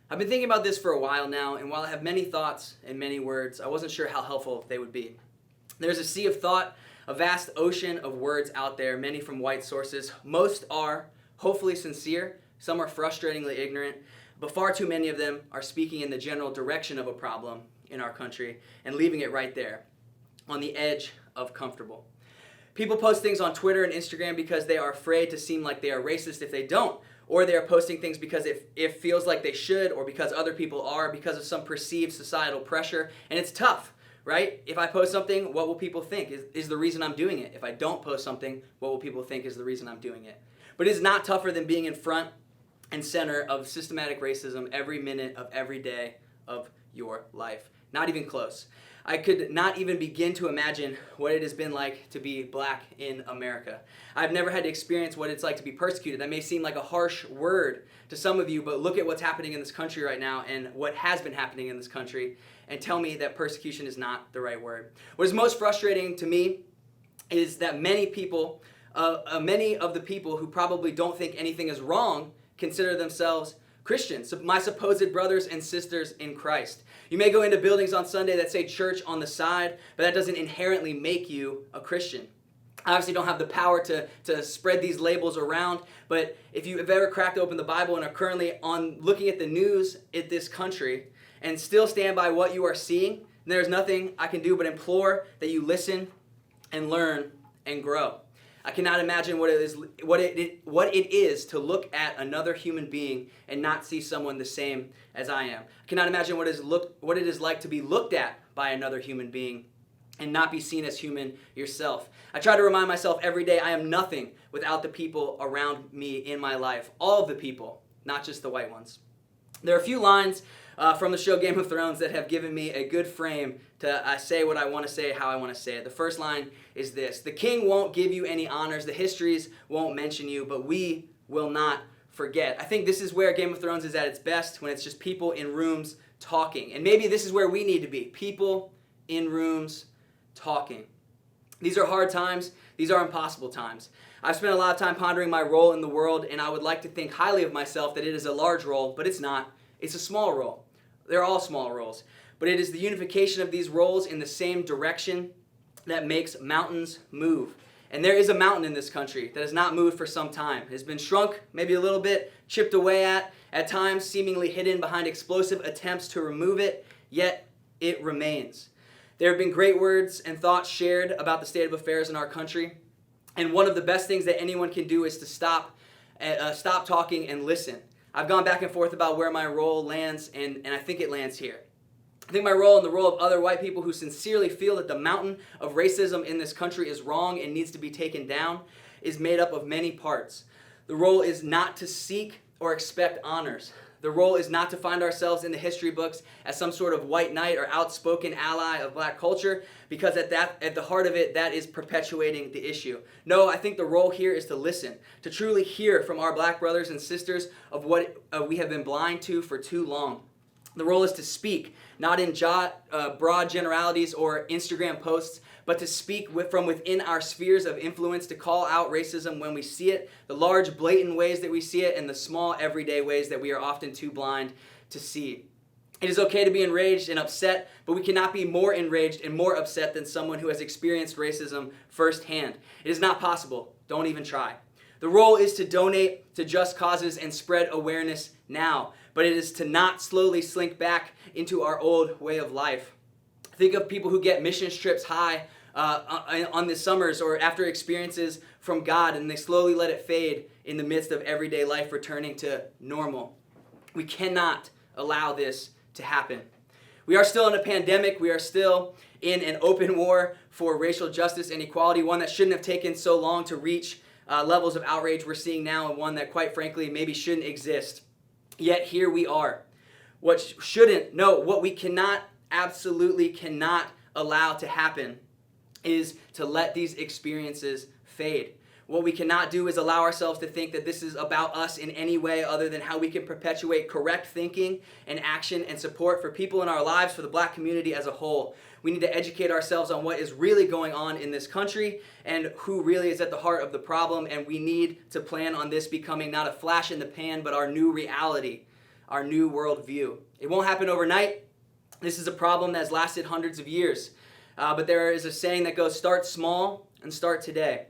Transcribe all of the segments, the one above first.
I've been thinking about this for a while now, and while I have many thoughts and many words, I wasn't sure how helpful they would be. There's a sea of thought, a vast ocean of words out there, many from white sources. Most are hopefully sincere, some are frustratingly ignorant, but far too many of them are speaking in the general direction of a problem in our country and leaving it right there, on the edge of comfortable. People post things on Twitter and Instagram because they are afraid to seem like they are racist if they don't, or they are posting things because it feels like they should, or because other people are, because of some perceived societal pressure, and it's tough, right? If I post something, what will people think is the reason I'm doing it. If I don't post something, what will people think is the reason I'm doing it. But it is not tougher than being in front and center of systematic racism every minute of every day of your life. Not even close. I could not even begin to imagine what it has been like to be black in America. I've never had to experience what it's like to be persecuted. That may seem like a harsh word to some of you, but look at what's happening in this country right now and what has been happening in this country, and tell me that persecution is not the right word. What is most frustrating to me is that many of the people who probably don't think anything is wrong consider themselves Christians, my supposed brothers and sisters in Christ. You may go into buildings on Sunday that say church on the side, but that doesn't inherently make you a Christian. I obviously don't have the power to spread these labels around, but if you have ever cracked open the Bible and are currently looking at the news in this country and still stand by what you are seeing, there's nothing I can do but implore that you listen and learn and grow. I cannot imagine what it is to look at another human being and not see someone the same as I am. I cannot imagine what it is like to be looked at by another human being and not be seen as human yourself. I try to remind myself every day I am nothing without the people around me in my life. All of the people, not just the white ones. There are a few lines from the show Game of Thrones that have given me a good frame to say what I want to say, how I want to say it. The first line is this: the king won't give you any honors, the histories won't mention you, but we will not forget. I think this is where Game of Thrones is at its best, when it's just people in rooms talking. And maybe this is where we need to be, people in rooms talking. These are hard times. These are impossible times. I've spent a lot of time pondering my role in the world, and I would like to think highly of myself that it is a large role, but it's not. It's a small role. They're all small roles. But it is the unification of these roles in the same direction that makes mountains move. And there is a mountain in this country that has not moved for some time. It has been shrunk, maybe a little bit, chipped away at times seemingly hidden behind explosive attempts to remove it, yet it remains. There have been great words and thoughts shared about the state of affairs in our country, and one of the best things that anyone can do is to stop talking and listen. I've gone back and forth about where my role lands, and I think it lands here. I think my role and the role of other white people who sincerely feel that the mountain of racism in this country is wrong and needs to be taken down is made up of many parts. The role is not to seek or expect honors. The role is not to find ourselves in the history books as some sort of white knight or outspoken ally of black culture, because at the heart of it, that is perpetuating the issue. No, I think the role here is to listen, to truly hear from our black brothers and sisters of what we have been blind to for too long. The role is to speak, not in broad generalities or Instagram posts, but to speak from within our spheres of influence, to call out racism when we see it, the large blatant ways that we see it, and the small everyday ways that we are often too blind to see. It is okay to be enraged and upset, but we cannot be more enraged and more upset than someone who has experienced racism firsthand. It is not possible. Don't even try. The role is to donate to just causes and spread awareness now, but it is to not slowly slink back into our old way of life. Think of people who get mission trips high on the summers or after experiences from God, and they slowly let it fade in the midst of everyday life returning to normal. We cannot allow this to happen. We are still in a pandemic. We are still in an open war for racial justice and equality, one that shouldn't have taken so long to reach levels of outrage we're seeing now, and one that, quite frankly, maybe shouldn't exist. Yet here we are. What we absolutely cannot allow to happen is to let these experiences fade. What we cannot do is allow ourselves to think that this is about us in any way other than how we can perpetuate correct thinking and action and support for people in our lives, for the black community as a whole. We need to educate ourselves on what is really going on in this country and who really is at the heart of the problem, and we need to plan on this becoming not a flash in the pan, but our new reality. our new worldview. It won't happen overnight. This is a problem that has lasted hundreds of years. But there is a saying that goes, start small and start today.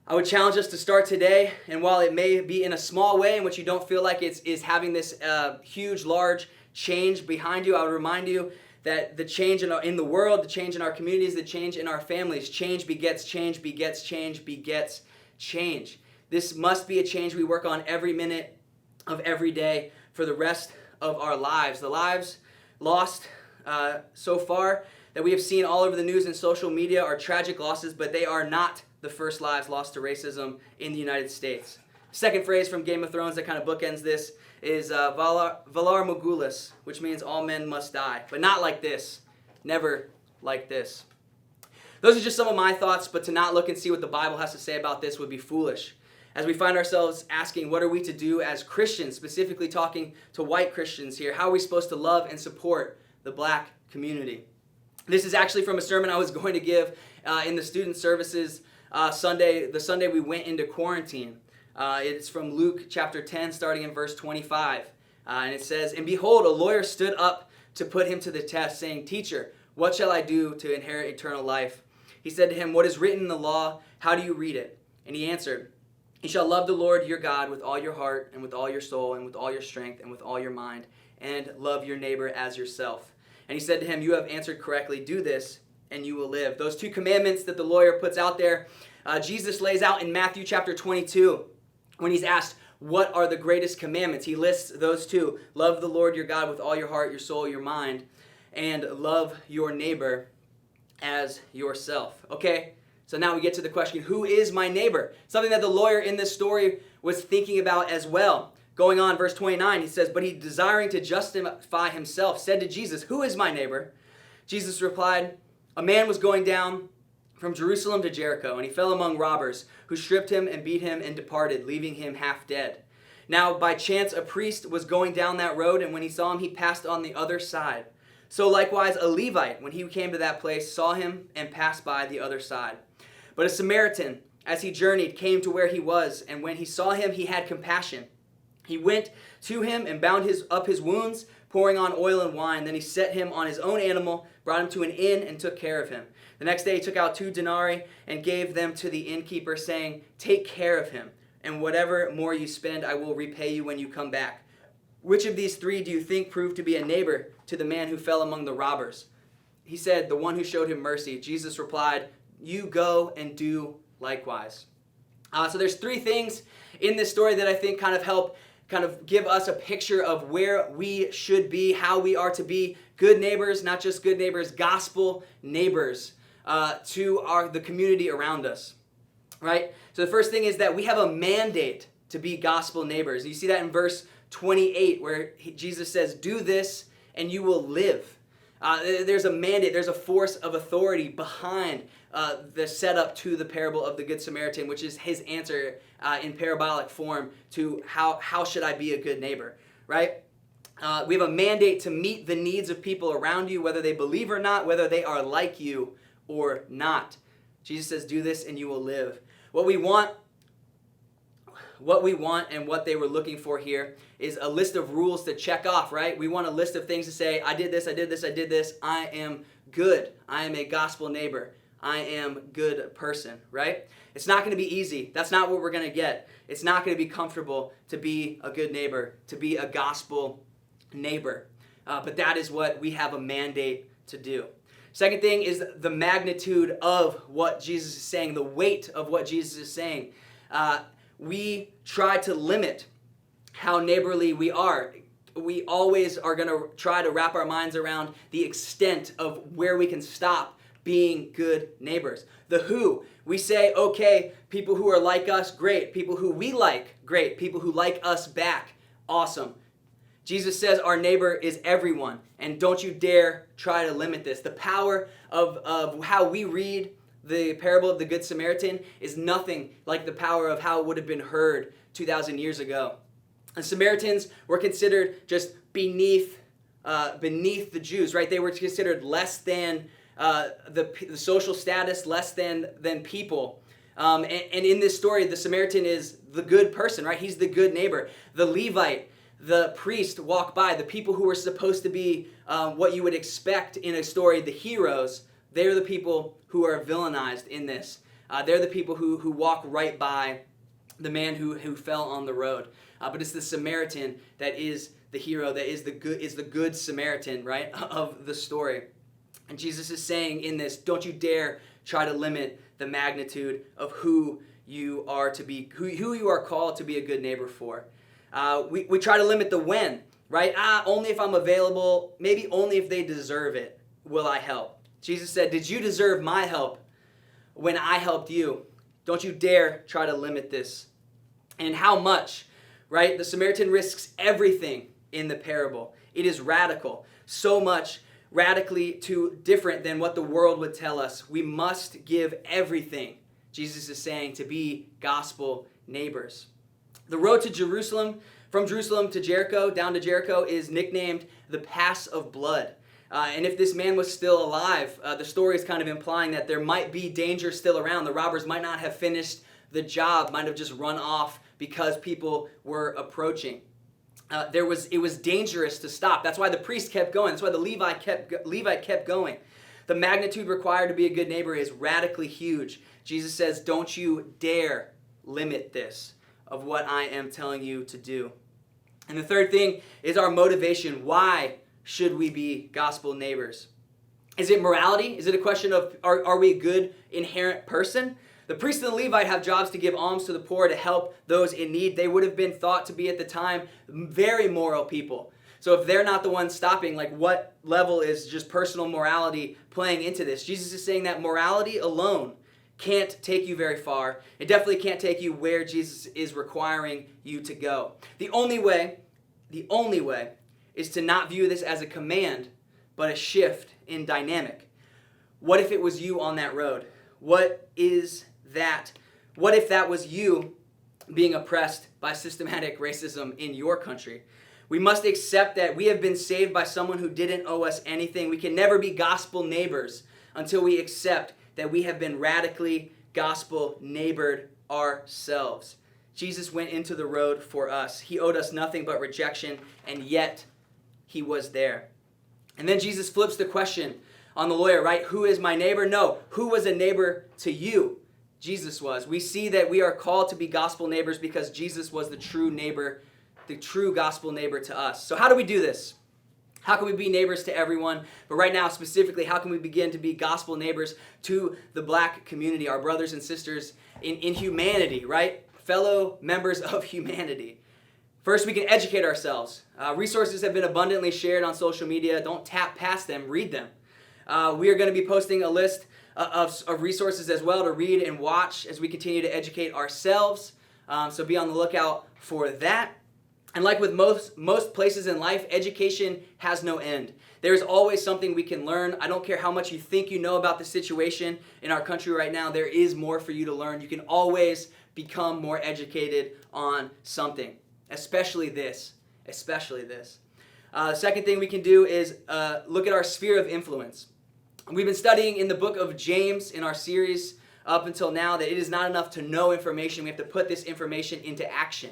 I would challenge us to start today, and while it may be in a small way in which you don't feel like it's having this huge, large change behind you, I would remind you that the change in the world, the change in our communities, the change in our families, change begets change, begets change, begets change. This must be a change we work on every minute of every day for the rest of our lives. The lives lost so far that we have seen all over the news and social media are tragic losses, but they are not the first lives lost to racism in the United States. Second phrase from Game of Thrones that kind of bookends this is Valar Morghulis, which means all men must die, but not like this, never like this. Those are just some of my thoughts, but to not look and see what the Bible has to say about this would be foolish. As we find ourselves asking, what are we to do as Christians, specifically talking to white Christians here? How are we supposed to love and support the black community? This is actually from a sermon I was going to give in the student services Sunday, the Sunday we went into quarantine. It's from Luke chapter 10, starting in verse 25. And it says, "And behold, a lawyer stood up to put him to the test, saying, 'Teacher, what shall I do to inherit eternal life?' He said to him, 'What is written in the law? How do you read it?' And he answered, 'You shall love the Lord your God with all your heart and with all your soul and with all your strength and with all your mind, and love your neighbor as yourself.' And he said to him, 'You have answered correctly. Do this, and you will live.'" Those two commandments that the lawyer puts out there, Jesus lays out in Matthew chapter 22 when he's asked, what are the greatest commandments? He lists those two. Love the Lord your God with all your heart, your soul, your mind, and love your neighbor as yourself. Okay, so now we get to the question, who is my neighbor? Something that the lawyer in this story was thinking about as well. Going on, verse 29, he says, "But he, desiring to justify himself, said to Jesus, 'Who is my neighbor?' Jesus replied, 'A man was going down from Jerusalem to Jericho, and he fell among robbers, who stripped him and beat him and departed, leaving him half dead. Now by chance a priest was going down that road, and when he saw him, he passed on the other side. So likewise a Levite, when he came to that place, saw him and passed by the other side. But a Samaritan, as he journeyed, came to where he was, and when he saw him, he had compassion. He went to him and bound up his wounds, pouring on oil and wine. Then he set him on his own animal, brought him to an inn, and took care of him. The next day he took out 2 denarii and gave them to the innkeeper, saying, 'Take care of him, and whatever more you spend, I will repay you when you come back.' Which of these 3 do you think proved to be a neighbor to the man who fell among the robbers?" He said, "The one who showed him mercy." Jesus replied, "You go and do likewise." So there's 3 things in this story that I think kind of give us a picture of where we should be, how we are to be good neighbors, not just good neighbors, gospel neighbors to the community around us, right? So the first thing is that we have a mandate to be gospel neighbors. You see that in verse 28 where Jesus says, "Do this and you will live." There's a mandate, there's a force of authority behind the setup to the parable of the Good Samaritan, which is his answer in parabolic form to how should I be a good neighbor, right? We have a mandate to meet the needs of people around you, whether they believe or not, whether they are like you or not. Jesus says, "Do this and you will live." What we want and what they were looking for here is a list of rules to check off, right? We want a list of things to say, I did this, I did this, I did this. I am good. I am a gospel neighbor. I am a good person, right? It's not going to be easy. That's not what we're going to get. It's not going to be comfortable to be a good neighbor, to be a gospel neighbor. But that is what we have a mandate to do. Second thing is the magnitude of what Jesus is saying, the weight of what Jesus is saying. We try to limit how neighborly we are. We always are going to try to wrap our minds around the extent of where we can stop being good neighbors. The who, we say, okay, people who are like us, great. People who we like, great. People who like us back, awesome. Jesus says our neighbor is everyone, and don't you dare try to limit this. The power of how we read the parable of the Good Samaritan is nothing like the power of how it would have been heard 2,000 years ago. The Samaritans were considered just beneath the Jews, right? They were considered less than the social status, less than people. And in this story, the Samaritan is the good person, right? He's the good neighbor. The Levite, the priest walk by, the people who were supposed to be what you would expect in a story, the heroes, they're the people who are villainized in this. They're the people who walk right by the man who fell on the road. But it's the Samaritan that is the hero, that is the good Samaritan, right, of the story. And Jesus is saying in this, don't you dare try to limit the magnitude of who you are to be, who you are called to be a good neighbor for. We try to limit the when, right? Only if I'm available, maybe only if they deserve it will I help. Jesus said, did you deserve my help when I helped you? Don't you dare try to limit this. And how much, right? The Samaritan risks everything in the parable. It is radical, so much radically too different than what the world would tell us. We must give everything, Jesus is saying, to be gospel neighbors. The road to Jerusalem, from Jerusalem to Jericho, down to Jericho, is nicknamed the Pass of Blood. And if this man was still alive, the story is kind of implying that there might be danger still around. The robbers might not have finished the job, might have just run off because people were approaching. It was dangerous to stop. That's why the priest kept going. That's why the Levite kept going. The magnitude required to be a good neighbor is radically huge. Jesus says, don't you dare limit this of what I am telling you to do. And the third thing is our motivation. Why should we be gospel neighbors? Is it morality? Is it a question of are we a good inherent person? The priest and the Levite have jobs to give alms to the poor, to help those in need. They would have been thought to be at the time very moral people. So if they're not the ones stopping, like what level is just personal morality playing into this? Jesus is saying that morality alone can't take you very far. It definitely can't take you where Jesus is requiring you to go. The only way is to not view this as a command, but a shift in dynamic. What if it was you on that road? What is that? What if that was you being oppressed by systematic racism in your country? We must accept that we have been saved by someone who didn't owe us anything. We can never be gospel neighbors until we accept that we have been radically gospel neighbored ourselves. Jesus went into the road for us. He owed us nothing but rejection, and yet he was there. And then Jesus flips the question on the lawyer, right? Who is my neighbor? No, who was a neighbor to you? Jesus was. We see that we are called to be gospel neighbors because Jesus was the true neighbor, the true gospel neighbor to us. So how do we do this? How can we be neighbors to everyone? But right now, specifically, how can we begin to be gospel neighbors to the black community, our brothers and sisters in humanity, right? Fellow members of humanity. First, we can educate ourselves. Resources have been abundantly shared on social media. Don't tap past them, read them. We are going to be posting a list of resources as well to read and watch as we continue to educate ourselves. So be on the lookout for that. And like with most places in life, education has no end. There's always something we can learn. I don't care how much you think you know about the situation in our country right now. There is more for you to learn. You can always become more educated on something, especially this. The second thing we can do is look at our sphere of influence. We've been studying in the book of James in our series up until now that it is not enough to know information. We have to put this information into action.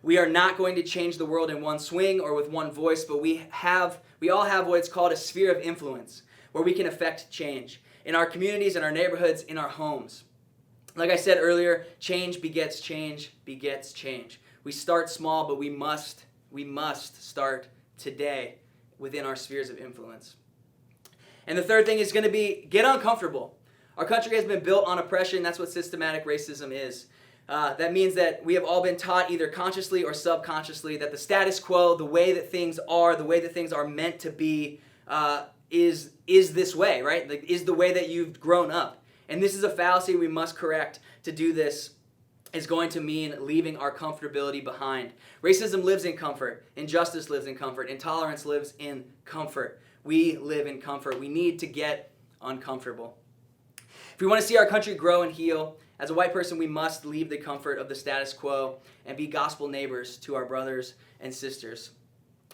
We are not going to change the world in one swing or with one voice, but we all have what it's called a sphere of influence, where we can affect change in our communities, in our neighborhoods, in our homes. Like I said earlier, change begets change begets change. We start small, but we must start today within our spheres of influence. And the third thing is going to be get uncomfortable. Our country has been built on oppression. That's what systematic racism is. That means that we have all been taught either consciously or subconsciously that the status quo, the way that things are meant to be, is this way, right? Like, is the way that you've grown up. And this is a fallacy we must correct. To do this is going to mean leaving our comfortability behind. Racism lives in comfort. Injustice lives in comfort. Intolerance lives in comfort. We live in comfort. We need to get uncomfortable. If we want to see our country grow and heal, as a white person, we must leave the comfort of the status quo and be gospel neighbors to our brothers and sisters.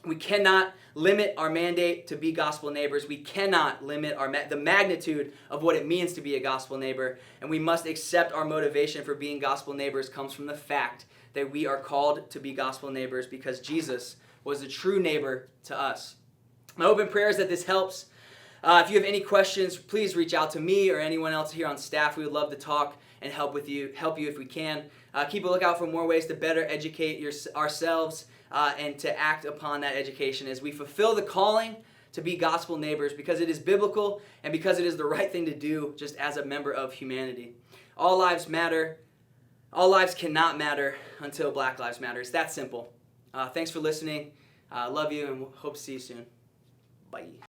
We cannot limit our mandate to be gospel neighbors. We cannot limit the magnitude of what it means to be a gospel neighbor. And we must accept our motivation for being gospel neighbors comes from the fact that we are called to be gospel neighbors because Jesus was a true neighbor to us. My hope and prayer is that this helps. If you have any questions, please reach out to me or anyone else here on staff. We would love to talk and help you if we can. Keep a lookout for more ways to better educate ourselves and to act upon that education as we fulfill the calling to be gospel neighbors because it is biblical and because it is the right thing to do just as a member of humanity. All lives matter. All lives cannot matter until Black Lives Matter. It's that simple. Thanks for listening. Love you and hope to see you soon. Bye.